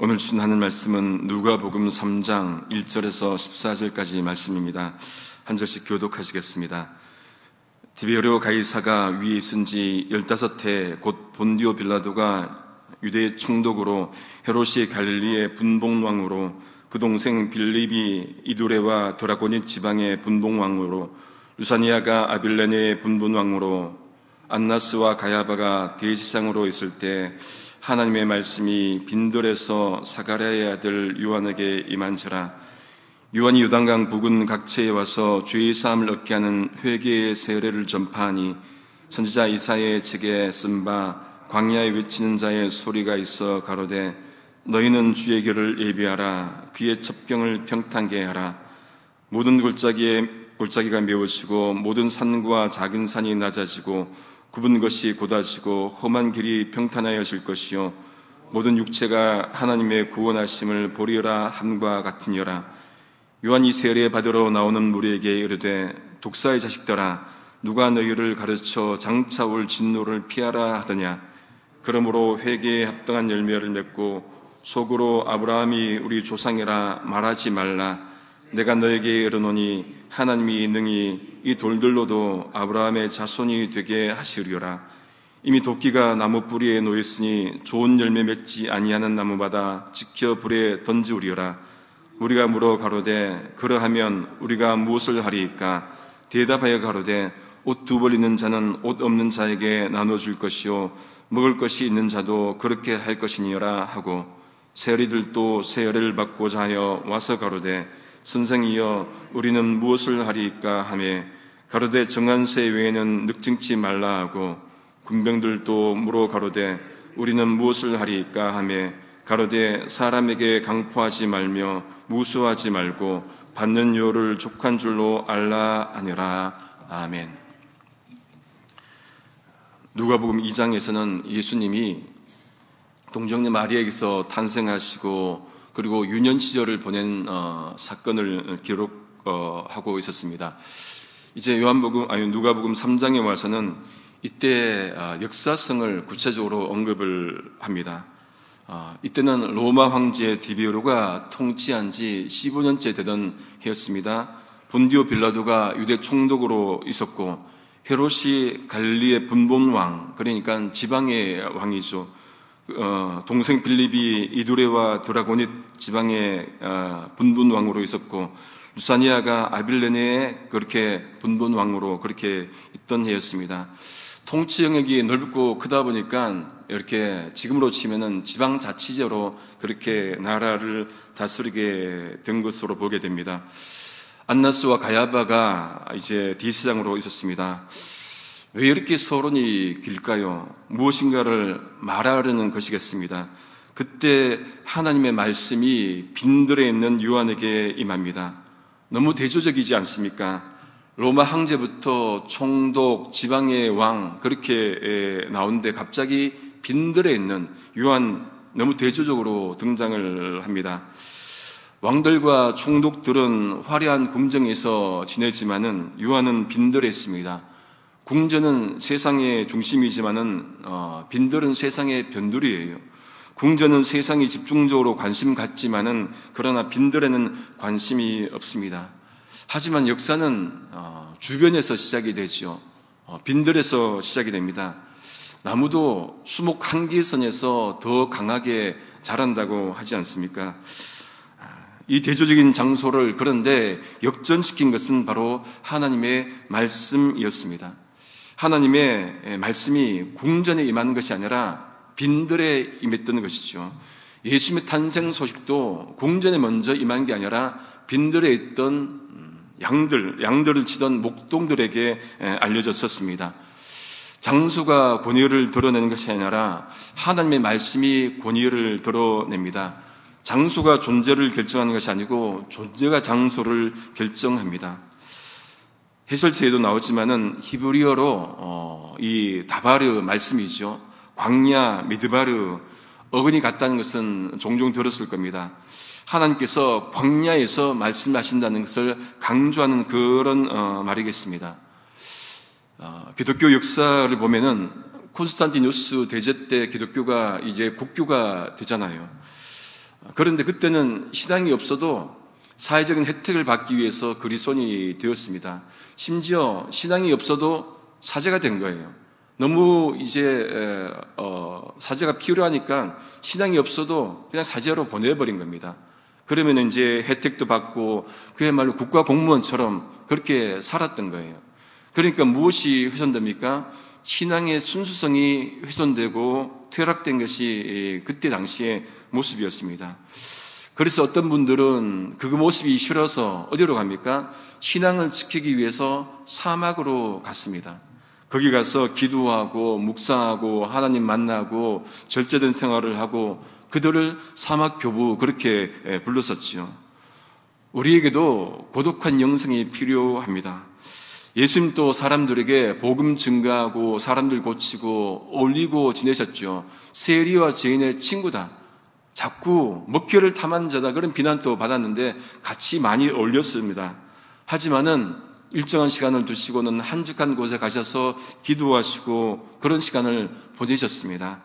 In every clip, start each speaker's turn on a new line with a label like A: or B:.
A: 오늘 주신 하늘 말씀은 누가복음 3장 1절에서 14절까지 말씀입니다. 한 절씩 교독하시겠습니다. 디베르 가이사가 위에 있은 지 15해 곧 본디오 빌라도가 유대의 총독으로 헤롯이 갈릴리의 분봉왕으로 그 동생 빌립이 이두레와 드라고닛 지방의 분봉왕으로 루사니아가 아빌레네의 분봉왕으로 안나스와 가야바가 대지상으로 있을 때 하나님의 말씀이 빈들에서 사가랴의 아들 요한에게 임한지라. 요한이 요단강 부근 각처에 와서 죄의 사함을 얻게 하는 회개의 세례를 전파하니 선지자 이사야의 책에 쓴 바 광야에 외치는 자의 소리가 있어 가로되 너희는 주의 길을 예비하라. 그의 첩경을 평탄케 하라. 모든 골짜기가 메워지고 모든 산과 작은 산이 낮아지고 굽은 것이 곧아지고 험한 길이 평탄하여질 것이요 모든 육체가 하나님의 구원하심을 보리라 함과 같으니라. 요한이 세례 받으러 나오는 무리에게 이르되 독사의 자식들아 누가 너희를 가르쳐 장차 올 진노를 피하라 하더냐. 그러므로 회개에 합당한 열매를 맺고 속으로 아브라함이 우리 조상이라 말하지 말라. 내가 너에게 이르노니 하나님이 능히 이 돌들로도 아브라함의 자손이 되게 하시리라. 이미 도끼가 나무 뿌리에 놓였으니 좋은 열매 맺지 아니하는 나무마다 지켜 불에 던지우리라. 우리가 물어 가로되 그러하면 우리가 무엇을 하리이까? 대답하여 가로되 옷 두 벌 있는 자는 옷 없는 자에게 나눠줄 것이요 먹을 것이 있는 자도 그렇게 할 것이니라 하고 세리들도 세례를 받고자 하여 와서 가로되 선생이여 우리는 무엇을 하리이까 하며 가로되 정한 새 외에는 늑증치 말라 하고 군병들도 물어 가로되 우리는 무엇을 하리이까 하며 가로되 사람에게 강포하지 말며 무수하지 말고 받는 요를 족한 줄로 알라 하니라. 아멘. 누가복음 2장에서는 예수님이 동정녀 마리아에게서 탄생하시고 그리고 유년 시절을 보낸 사건을 기록하고 있었습니다. 이제 누가복음 3장에 와서는 이때 역사성을 구체적으로 언급을 합니다. 이때는 로마 황제 디베르가 통치한 지 15년째 되던 해였습니다. 본디오 빌라도가 유대 총독으로 있었고 헤롯이 갈릴리의 분봉왕, 그러니까 지방의 왕이죠. 동생 빌립이 이두레와 드라고닛 지방의 분분왕으로 있었고 루사니아가 아빌레네의 그렇게 분분왕으로 그렇게 있던 해였습니다. 통치 영역이 넓고 크다 보니까 이렇게 지금으로 치면은 지방자치제로 그렇게 나라를 다스리게 된 것으로 보게 됩니다. 안나스와 가야바가 이제 대제사장으로 있었습니다. 왜 이렇게 서론이 길까요? 무엇인가를 말하려는 것이겠습니다. 그때 하나님의 말씀이 빈들에 있는 요한에게 임합니다. 너무 대조적이지 않습니까? 로마 황제부터 총독, 지방의 왕 그렇게 나오는데 갑자기 빈들에 있는 요한 너무 대조적으로 등장을 합니다. 왕들과 총독들은 화려한 궁정에서 지내지만은 요한은 빈들에 있습니다. 궁전은 세상의 중심이지만은 빈들은 세상의 변두리예요. 궁전은 세상이 집중적으로 관심 갖지만은 그러나 빈들에는 관심이 없습니다. 하지만 역사는 주변에서 시작이 되죠. 빈들에서 시작이 됩니다. 나무도 수목 한계선에서 더 강하게 자란다고 하지 않습니까? 이 대조적인 장소를 그런데 역전시킨 것은 바로 하나님의 말씀이었습니다. 하나님의 말씀이 궁전에 임하는 것이 아니라 빈들에 임했던 것이죠. 예수님의 탄생 소식도 궁전에 먼저 임한 게 아니라 빈들에 있던 양들을 치던 목동들에게 알려졌었습니다. 장수가 권위를 드러내는 것이 아니라 하나님의 말씀이 권위를 드러냅니다. 장수가 존재를 결정하는 것이 아니고 존재가 장소를 결정합니다. 해설서에도 나오지만은 히브리어로 이 다바르 말씀이죠. 광야, 미드바르 어근이 같다는 것은 종종 들었을 겁니다. 하나님께서 광야에서 말씀하신다는 것을 강조하는 그런 말이겠습니다. 기독교 역사를 보면은 콘스탄티누스 대제 때 기독교가 이제 국교가 되잖아요. 그런데 그때는 신앙이 없어도 사회적인 혜택을 받기 위해서 그리스도인이 되었습니다. 심지어 신앙이 없어도 사제가 된 거예요. 너무 이제 사제가 필요하니까 신앙이 없어도 그냥 사제로 보내버린 겁니다. 그러면 이제 혜택도 받고 그야말로 국가 공무원처럼 그렇게 살았던 거예요. 그러니까 무엇이 훼손됩니까? 신앙의 순수성이 훼손되고 퇴락된 것이 그때 당시의 모습이었습니다. 그래서 어떤 분들은 그 모습이 싫어서 어디로 갑니까? 신앙을 지키기 위해서 사막으로 갔습니다. 거기 가서 기도하고 묵상하고 하나님 만나고 절제된 생활을 하고 그들을 사막교부 그렇게 불렀었지요. 우리에게도 고독한 영성이 필요합니다. 예수님도 사람들에게 복음 증가하고 사람들 고치고 어울리고 지내셨죠. 세리와 죄인의 친구다. 자꾸 먹혀를 탐한 자다 그런 비난도 받았는데 같이 많이 어울렸습니다. 하지만은 일정한 시간을 두시고는 한적한 곳에 가셔서 기도하시고 그런 시간을 보내셨습니다.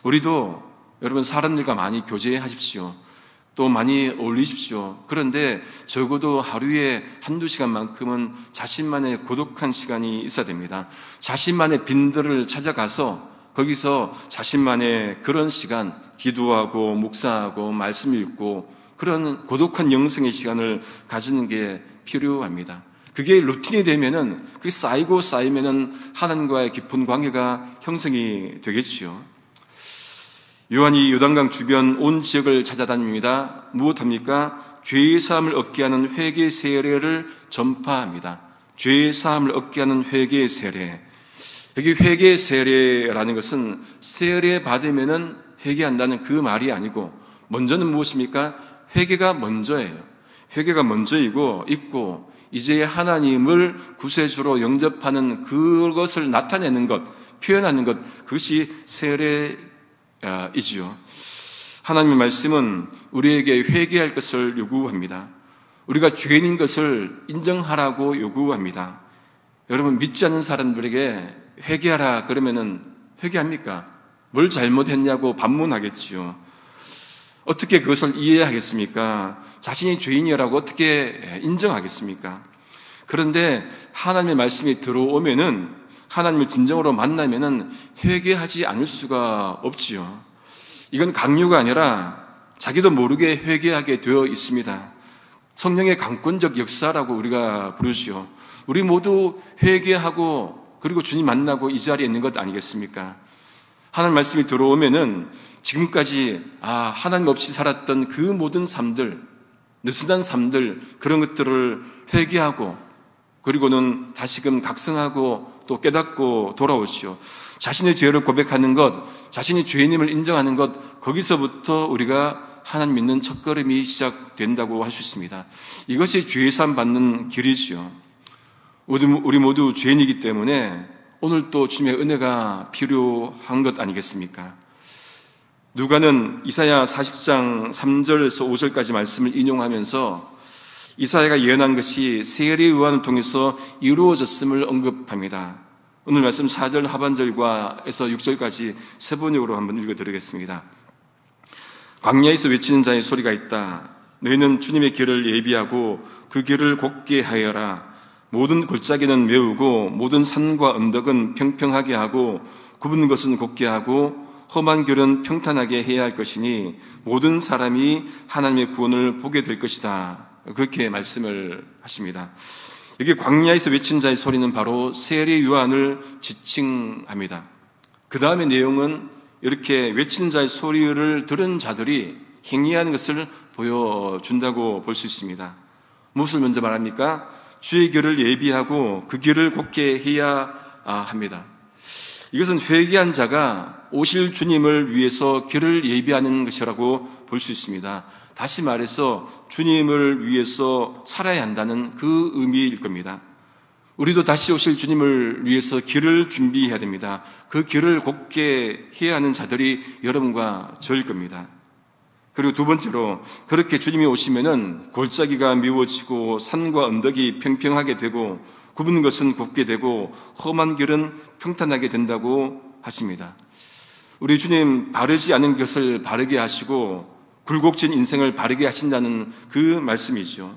A: 우리도 여러분 사람들과 많이 교제하십시오. 또 많이 어울리십시오. 그런데 적어도 하루에 한두 시간만큼은 자신만의 고독한 시간이 있어야 됩니다. 자신만의 빈들을 찾아가서 거기서 자신만의 그런 시간, 기도하고 묵상하고 말씀 읽고 그런 고독한 영성의 시간을 가지는 게 필요합니다. 그게 루틴이 되면은 그게 쌓이면은 하나님과의 깊은 관계가 형성이 되겠지요. 요한이 요단강 주변 온 지역을 찾아다닙니다. 무엇합니까? 죄의 사함을 얻게 하는 회개 세례를 전파합니다. 죄의 사함을 얻게 하는 회개 세례. 여기 회개 세례라는 것은 세례 받으면은 회개한다는 그 말이 아니고 먼저는 무엇입니까? 회개가 먼저예요. 회개가 먼저이고 있고 이제 하나님을 구세주로 영접하는 그것을 나타내는 것, 표현하는 것, 그것이 세례이지요. 하나님의 말씀은 우리에게 회개할 것을 요구합니다. 우리가 죄인인 것을 인정하라고 요구합니다. 여러분 믿지 않는 사람들에게 회개하라 그러면은 회개합니까? 뭘 잘못했냐고 반문하겠지요. 어떻게 그것을 이해하겠습니까? 자신이 죄인이라고 어떻게 인정하겠습니까? 그런데 하나님의 말씀이 들어오면은 하나님을 진정으로 만나면은 회개하지 않을 수가 없지요. 이건 강요가 아니라 자기도 모르게 회개하게 되어 있습니다. 성령의 강권적 역사라고 우리가 부르지요. 우리 모두 회개하고 그리고 주님 만나고 이 자리에 있는 것 아니겠습니까? 하나님 말씀이 들어오면은 지금까지 하나님 없이 살았던 그 모든 삶들, 느슨한 삶들 그런 것들을 회개하고 그리고는 다시금 각성하고 또 깨닫고 돌아오시오. 자신의 죄를 고백하는 것, 자신이 죄인임을 인정하는 것, 거기서부터 우리가 하나님 믿는 첫걸음이 시작된다고 할 수 있습니다. 이것이 죄사함 받는 길이지요. 우리 모두 죄인이기 때문에 오늘 또 주님의 은혜가 필요한 것 아니겠습니까? 누가는 이사야 40장 3절에서 5절까지 말씀을 인용하면서 이사야가 예언한 것이 세례 요한을 통해서 이루어졌음을 언급합니다. 오늘 말씀 4절 하반절과 에서 6절까지 세 번역으로 한번 읽어드리겠습니다. 광야에서 외치는 자의 소리가 있다. 너희는 주님의 길을 예비하고 그 길을 곧게 하여라. 모든 골짜기는 메우고 모든 산과 언덕은 평평하게 하고 굽은 것은 곧게 하고 험한 길은 평탄하게 해야 할 것이니 모든 사람이 하나님의 구원을 보게 될 것이다. 그렇게 말씀을 하십니다. 여기 광야에서 외친 자의 소리는 바로 세례 요한을 지칭합니다. 그 다음의 내용은 이렇게 외친 자의 소리를 들은 자들이 행위하는 것을 보여준다고 볼 수 있습니다. 무엇을 먼저 말합니까? 주의 길을 예비하고 그 길을 곧게 해야 합니다. 이것은 회개한 자가 오실 주님을 위해서 길을 예비하는 것이라고 볼 수 있습니다. 다시 말해서 주님을 위해서 살아야 한다는 그 의미일 겁니다. 우리도 다시 오실 주님을 위해서 길을 준비해야 됩니다. 그 길을 곧게 해야 하는 자들이 여러분과 저일 겁니다. 그리고 두 번째로 그렇게 주님이 오시면은 골짜기가 미워지고 산과 언덕이 평평하게 되고 굽은 것은 곱게 되고 험한 길은 평탄하게 된다고 하십니다. 우리 주님 바르지 않은 것을 바르게 하시고 굴곡진 인생을 바르게 하신다는 그 말씀이죠.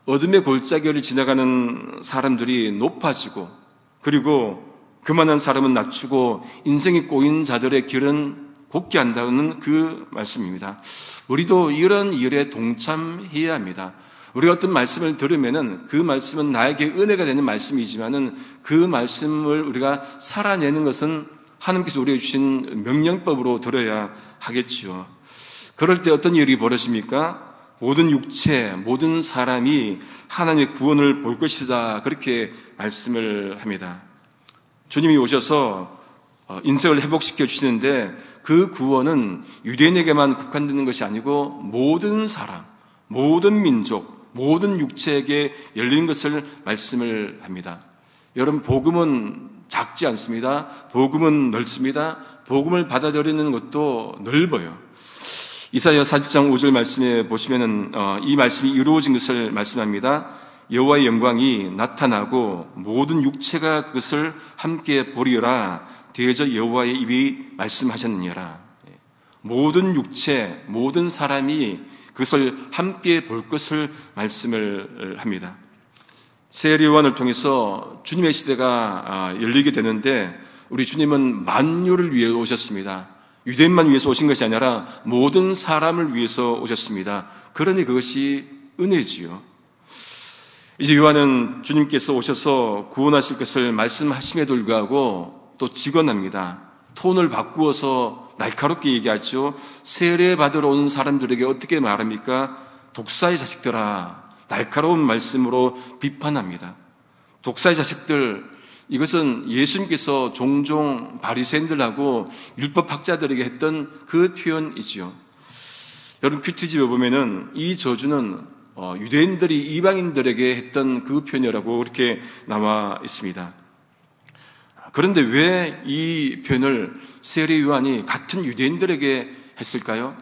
A: 어둠의 골짜기를 지나가는 사람들이 높아지고, 그리고 그만한 사람은 낮추고 인생이 꼬인 자들의 길은 곱게 한다는 그 말씀입니다. 우리도 이런 일에 동참해야 합니다. 우리가 어떤 말씀을 들으면은 그 말씀은 나에게 은혜가 되는 말씀이지만은 그 말씀을 우리가 살아내는 것은 하나님께서 우리에게 주신 명령법으로 들어야 하겠죠. 그럴 때 어떤 일이 벌어집니까? 모든 육체, 모든 사람이 하나님의 구원을 볼 것이다. 그렇게 말씀을 합니다. 주님이 오셔서 인생을 회복시켜 주시는데 그 구원은 유대인에게만 국한되는 것이 아니고 모든 사람, 모든 민족, 모든 육체에게 열린 것을 말씀을 합니다. 여러분, 복음은 작지 않습니다. 복음은 넓습니다. 복음을 받아들이는 것도 넓어요. 이사야 40장 5절 말씀에 보시면은 이 말씀이 이루어진 것을 말씀합니다. 여호와의 영광이 나타나고 모든 육체가 그것을 함께 보리라. 대저 여호와의 입이 말씀하셨느니라. 모든 육체, 모든 사람이 그것을 함께 볼 것을 말씀을 합니다. 세례요한을 통해서 주님의 시대가 열리게 되는데 우리 주님은 만유를 위해 오셨습니다. 유대인만 위해서 오신 것이 아니라 모든 사람을 위해서 오셨습니다. 그러니 그것이 은혜지요. 이제 요한은 주님께서 오셔서 구원하실 것을 말씀하심에도 불구하고 또 직언합니다. 톤을 바꾸어서 날카롭게 얘기하죠. 세례받으러 온 사람들에게 어떻게 말합니까? 독사의 자식들아. 날카로운 말씀으로 비판합니다. 독사의 자식들, 이것은 예수님께서 종종 바리새인들하고 율법학자들에게 했던 그 표현이지요. 여러분, 큐티집에 보면은 이 저주는 유대인들이 이방인들에게 했던 그 표현이라고 그렇게 나와 있습니다. 그런데 왜 이 표현을 세례 요한이 같은 유대인들에게 했을까요?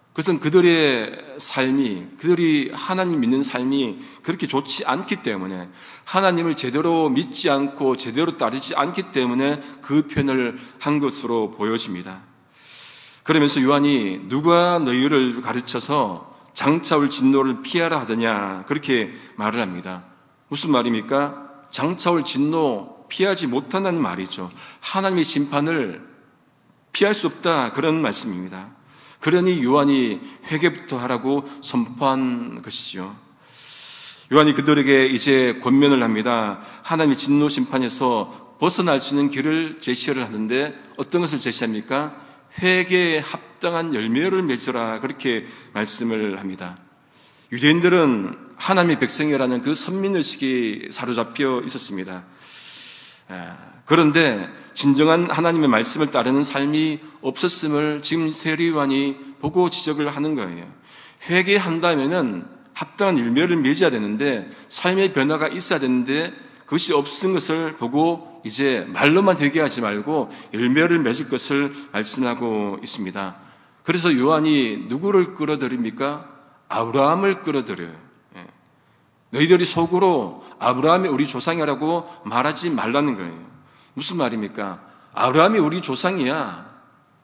A: 그것은 그들의 삶이, 그들이 하나님 믿는 삶이 그렇게 좋지 않기 때문에, 하나님을 제대로 믿지 않고 제대로 따르지 않기 때문에 그 표현을 한 것으로 보여집니다. 그러면서 요한이 누가 너희를 가르쳐서 장차올 진노를 피하라 하더냐, 그렇게 말을 합니다. 무슨 말입니까? 장차올 진노 피하지 못한다는 말이죠. 하나님의 심판을 피할 수 없다, 그런 말씀입니다. 그러니 요한이 회개부터 하라고 선포한 것이죠. 요한이 그들에게 이제 권면을 합니다. 하나님의 진노 심판에서 벗어날 수 있는 길을 제시를 하는데 어떤 것을 제시합니까? 회개에 합당한 열매를 맺으라, 그렇게 말씀을 합니다. 유대인들은 하나님의 백성이라는 그 선민의식이 사로잡혀 있었습니다. 그런데 진정한 하나님의 말씀을 따르는 삶이 없었음을 지금 세례 요한이 보고 지적을 하는 거예요. 회개한다면은 합당한 열매를 맺어야 되는데, 삶의 변화가 있어야 되는데 그것이 없은 것을 보고 이제 말로만 회개하지 말고 열매를 맺을 것을 말씀하고 있습니다. 그래서 요한이 누구를 끌어들입니까? 아브라함을 끌어들여요. 너희들이 속으로 아브라함이 우리 조상이라고 말하지 말라는 거예요. 무슨 말입니까? 아브라함이 우리 조상이야.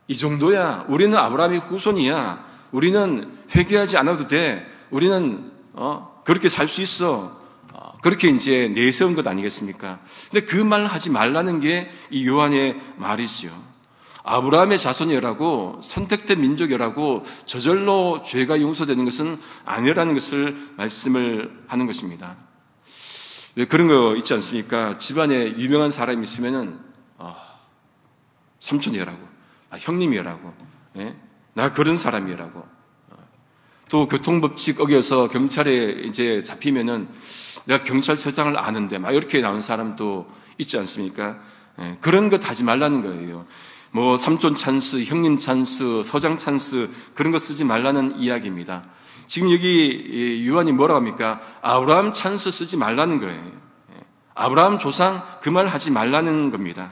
A: 이 정도야. 우리는 아브라함의 후손이야. 우리는 회개하지 않아도 돼. 우리는 그렇게 살 수 있어. 그렇게 이제 내세운 것 아니겠습니까? 근데 그 말 하지 말라는 게 이 요한의 말이죠. 아브라함의 자손이라고, 선택된 민족이라고 저절로 죄가 용서되는 것은 아니라는 것을 말씀을 하는 것입니다. 왜 그런 거 있지 않습니까? 집안에 유명한 사람이 있으면은 삼촌이라고, 형님이라고, 나 그런 사람이라고. 또 교통법칙 어겨서 경찰에 이제 잡히면은 내가 경찰서장을 아는데 막 이렇게 나온 사람도 있지 않습니까? 그런 것 하지 말라는 거예요. 뭐 삼촌 찬스, 형님 찬스, 서장 찬스, 그런 거 쓰지 말라는 이야기입니다. 지금 여기 요한이 뭐라고 합니까? 아브라함 찬스 쓰지 말라는 거예요. 아브라함 조상 그 말 하지 말라는 겁니다.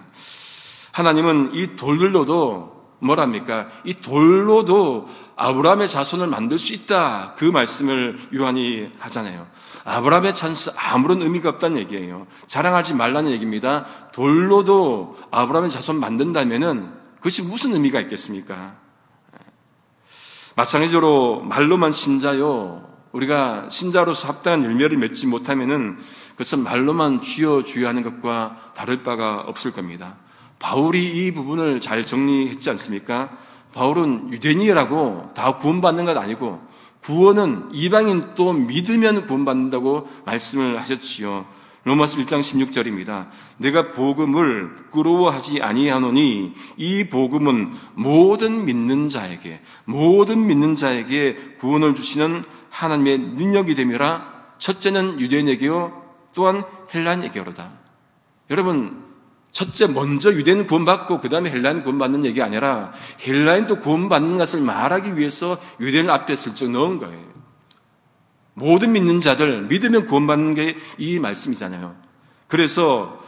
A: 하나님은 이 돌로도 뭐랍니까? 이 돌로도 아브라함의 자손을 만들 수 있다, 그 말씀을 요한이 하잖아요. 아브라함의 찬스 아무런 의미가 없다는 얘기예요. 자랑하지 말라는 얘기입니다. 돌로도 아브라함의 자손 만든다면은 그것이 무슨 의미가 있겠습니까? 마찬가지로 말로만 신자요, 우리가 신자로서 합당한 열매를 맺지 못하면은 그것은 말로만 주여 주여 하는 것과 다를 바가 없을 겁니다. 바울이 이 부분을 잘 정리했지 않습니까? 바울은 유대인이라고 다 구원받는 것 아니고 구원은 이방인 또 믿으면 구원받는다고 말씀을 하셨지요. 로마서 1장 16절입니다. 내가 복음을 부끄러워하지 아니하노니 이 복음은 모든 믿는 자에게 구원을 주시는 하나님의 능력이 됨이라. 첫째는 유대인에게요 또한 헬라인에게로다. 여러분, 첫째 먼저 유대인 구원받고 그 다음에 헬라인 구원받는 얘기가 아니라 헬라인도 구원받는 것을 말하기 위해서 유대인 앞에 슬쩍 넣은 거예요. 모든 믿는 자들, 믿으면 구원받는 게 이 말씀이잖아요. 그래서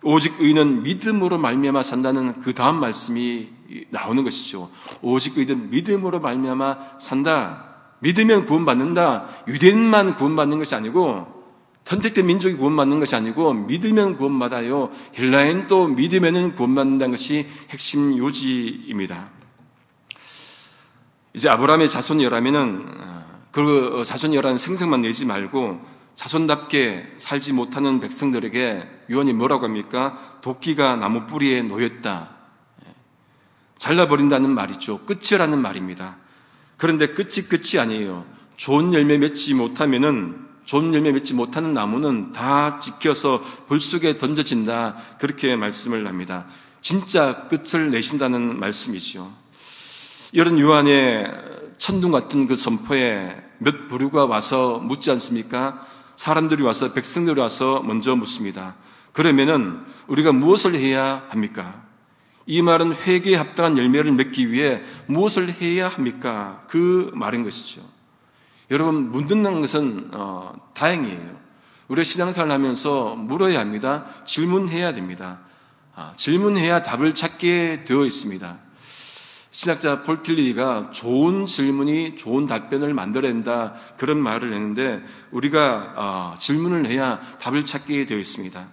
A: 오직 의인은 믿음으로 말미암아 산다는 그 다음 말씀이 나오는 것이죠. 오직 의인은 믿음으로 말미암아 산다. 믿으면 구원받는다. 유대인만 구원받는 것이 아니고 선택된 민족이 구원받는 것이 아니고 믿으면 구원받아요. 헬라인도 믿으면 구원받는다는 것이 핵심 요지입니다. 이제 아브라함의 자손이라면은 그 자손이라는 생색만 내지 말고 자손답게 살지 못하는 백성들에게 요한이 뭐라고 합니까? 도끼가 나무 뿌리에 놓였다. 잘라버린다는 말이죠. 끝이라는 말입니다. 그런데 끝이 아니에요. 좋은 열매 맺지 못하는 나무는 다 지켜서 불 속에 던져진다. 그렇게 말씀을 합니다. 진짜 끝을 내신다는 말씀이죠. 이런 요한의 천둥 같은 그 선포에 몇 부류가 와서 묻지 않습니까? 사람들이 와서, 백성들이 와서 먼저 묻습니다. 그러면은 우리가 무엇을 해야 합니까? 이 말은 회개에 합당한 열매를 맺기 위해 무엇을 해야 합니까? 그 말인 것이죠. 여러분, 묻는 것은 다행이에요. 우리가 신앙생활을 하면서 물어야 합니다. 질문해야 됩니다. 질문해야 답을 찾게 되어 있습니다. 신학자 폴 틸리가 좋은 질문이 좋은 답변을 만들어낸다, 그런 말을 했는데 우리가 질문을 해야 답을 찾게 되어 있습니다.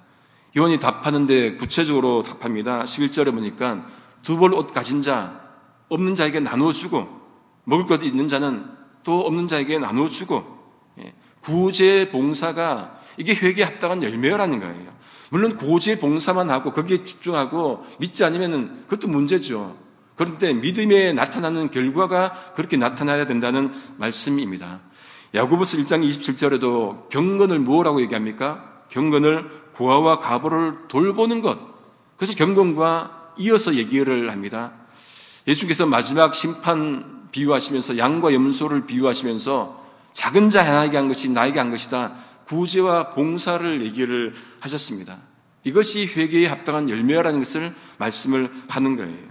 A: 요한이 답하는데 구체적으로 답합니다. 11절에 보니까 두 벌 옷 가진 자 없는 자에게 나누어주고, 먹을 것 있는 자는 또 없는 자에게 나누어주고, 구제 봉사가 이게 회개에 합당한 열매라는 거예요. 물론 구제 봉사만 하고 거기에 집중하고 믿지 않으면 그것도 문제죠. 그런데 믿음에 나타나는 결과가 그렇게 나타나야 된다는 말씀입니다. 야고보서 1장 27절에도 경건을 뭐라고 얘기합니까? 경건을 고아와 가보를 돌보는 것. 그래서 경건과 이어서 얘기를 합니다. 예수께서 마지막 심판 비유하시면서 양과 염소를 비유하시면서 작은 자 하나에게 한 것이 나에게 한 것이다. 구제와 봉사를 얘기를 하셨습니다. 이것이 회개에 합당한 열매라는 것을 말씀을 하는 거예요.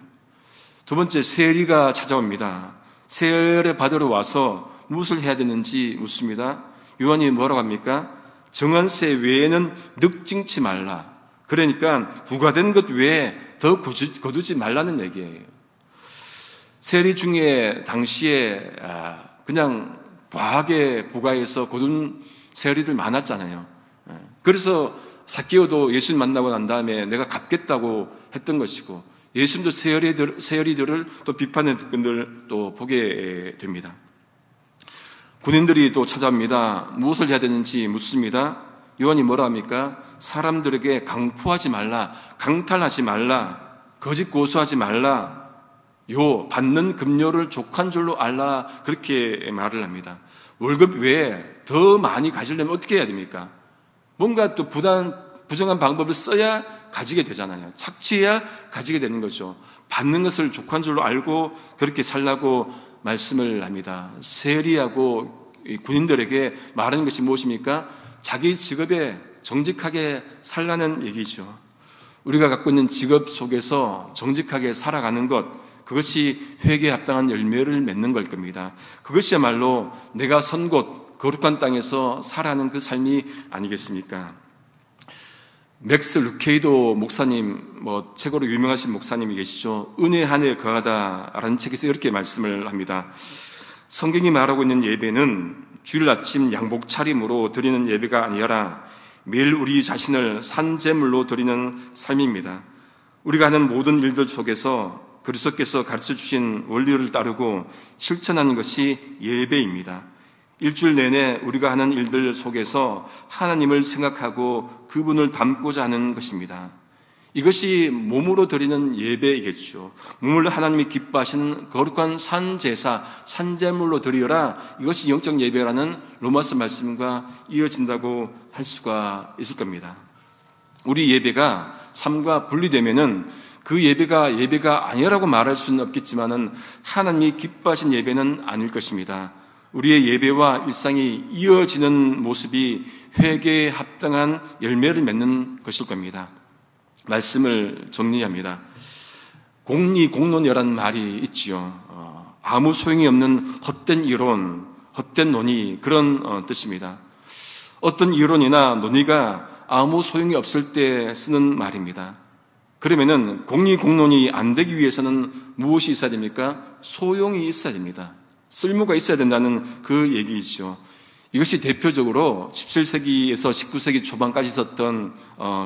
A: 두 번째, 세리가 찾아옵니다. 세례 받으러 와서 무엇을 해야 되는지 묻습니다. 요한이 뭐라고 합니까? 정한 세 외에는 늑증치 말라. 그러니까 부과된 것 외에 더 거두지 말라는 얘기예요. 세리 중에 당시에 그냥 과하게 부과해서 거둔 세리들 많았잖아요. 그래서 삭개오도 예수님 만나고 난 다음에 내가 갚겠다고 했던 것이고, 예수님도 세리들을 또 비판의 끈을 또 보게 됩니다. 군인들이 또 찾아옵니다. 무엇을 해야 되는지 묻습니다. 요한이 뭐라 합니까? 사람들에게 강포하지 말라, 강탈하지 말라, 거짓 고소하지 말라, 받는 급료를 족한 줄로 알라, 그렇게 말을 합니다. 월급 외에 더 많이 가지려면 어떻게 해야 됩니까? 뭔가 또 부정한 방법을 써야 가지게 되잖아요. 착취해야 가지게 되는 거죠. 받는 것을 족한 줄로 알고 그렇게 살라고 말씀을 합니다. 세리하고 군인들에게 말하는 것이 무엇입니까? 자기 직업에 정직하게 살라는 얘기죠. 우리가 갖고 있는 직업 속에서 정직하게 살아가는 것, 그것이 회개에 합당한 열매를 맺는 걸 겁니다. 그것이야말로 내가 선 곳 거룩한 땅에서 살아가는 그 삶이 아니겠습니까? 맥스 루케이도 목사님, 책으로 유명하신 목사님이 계시죠. 은혜 안에 거하다라는 책에서 이렇게 말씀을 합니다. 성경이 말하고 있는 예배는 주일 아침 양복 차림으로 드리는 예배가 아니라 매일 우리 자신을 산제물로 드리는 삶입니다. 우리가 하는 모든 일들 속에서 그리스도께서 가르쳐 주신 원리를 따르고 실천하는 것이 예배입니다. 일주일 내내 우리가 하는 일들 속에서 하나님을 생각하고 그분을 닮고자 하는 것입니다. 이것이 몸으로 드리는 예배이겠죠. 몸을 하나님이 기뻐하시는 거룩한 산제사, 산제물로 드리어라. 이것이 영적 예배라는 로마서 말씀과 이어진다고 할 수가 있을 겁니다. 우리 예배가 삶과 분리되면은 그 예배가 아니라고 말할 수는 없겠지만은 하나님이 기뻐하신 예배는 아닐 것입니다. 우리의 예배와 일상이 이어지는 모습이 회개에 합당한 열매를 맺는 것일 겁니다. 말씀을 정리합니다. 공리공론이라는 말이 있지요. 아무 소용이 없는 헛된 이론, 헛된 논의, 그런 뜻입니다. 어떤 이론이나 논의가 아무 소용이 없을 때 쓰는 말입니다. 그러면은 공리공론이 안 되기 위해서는 무엇이 있어야 됩니까? 소용이 있어야 됩니다. 쓸모가 있어야 된다는 그 얘기이죠. 이것이 대표적으로 17세기에서 19세기 초반까지 있었던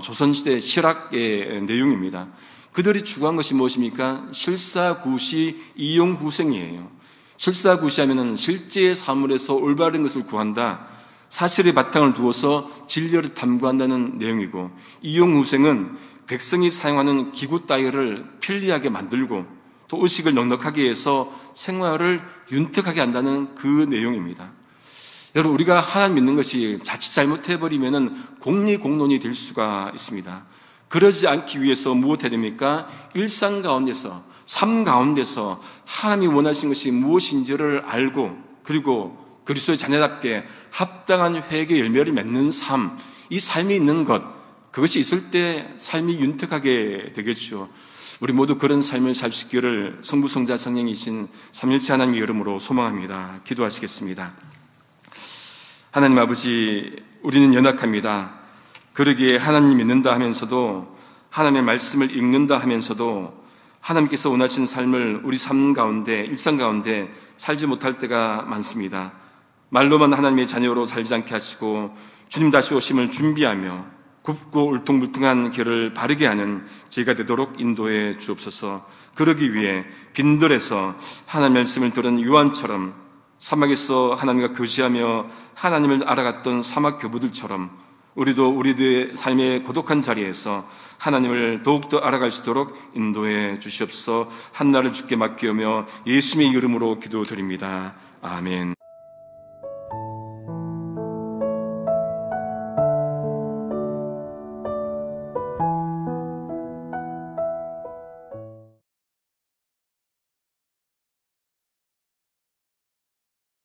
A: 조선시대 실학의 내용입니다. 그들이 추구한 것이 무엇입니까? 실사구시 이용구생이에요. 실사구시하면은 실제 사물에서 올바른 것을 구한다. 사실의 바탕을 두어서 진리를 탐구한다는 내용이고, 이용후생은 백성이 사용하는 기구 따위를 편리하게 만들고 또 의식을 넉넉하게 해서 생활을 윤택하게 한다는 그 내용입니다. 여러분, 우리가 하나님 믿는 것이 자칫 잘못해버리면 공리공론이 될 수가 있습니다. 그러지 않기 위해서 무엇 해야 됩니까? 일상 가운데서, 삶 가운데서 하나님이 원하신 것이 무엇인지를 알고, 그리고 그리스도의 자녀답게 합당한 회개 열매를 맺는 삶, 이 삶이 있는 것, 그것이 있을 때 삶이 윤택하게 되겠죠. 우리 모두 그런 삶을 살 수 있기를 성부, 성자, 성령이신 삼일체 하나님의 이름으로 소망합니다. 기도하시겠습니다. 하나님 아버지, 우리는 연약합니다. 그러기에 하나님 믿는다 하면서도, 하나님의 말씀을 읽는다 하면서도 하나님께서 원하시는 삶을 우리 삶 가운데, 일상 가운데 살지 못할 때가 많습니다. 말로만 하나님의 자녀로 살지 않게 하시고 주님 다시 오심을 준비하며 굽고 울퉁불퉁한 길을 바르게 하는 제가 되도록 인도해 주옵소서. 그러기 위해 빈들에서 하나님의 말씀을 들은 요한처럼, 사막에서 하나님과 교제하며 하나님을 알아갔던 사막 교부들처럼 우리도 우리들의 삶의 고독한 자리에서 하나님을 더욱더 알아갈 수 있도록 인도해 주시옵소서. 한나를 주께 맡기오며 예수님의 이름으로 기도드립니다. 아멘.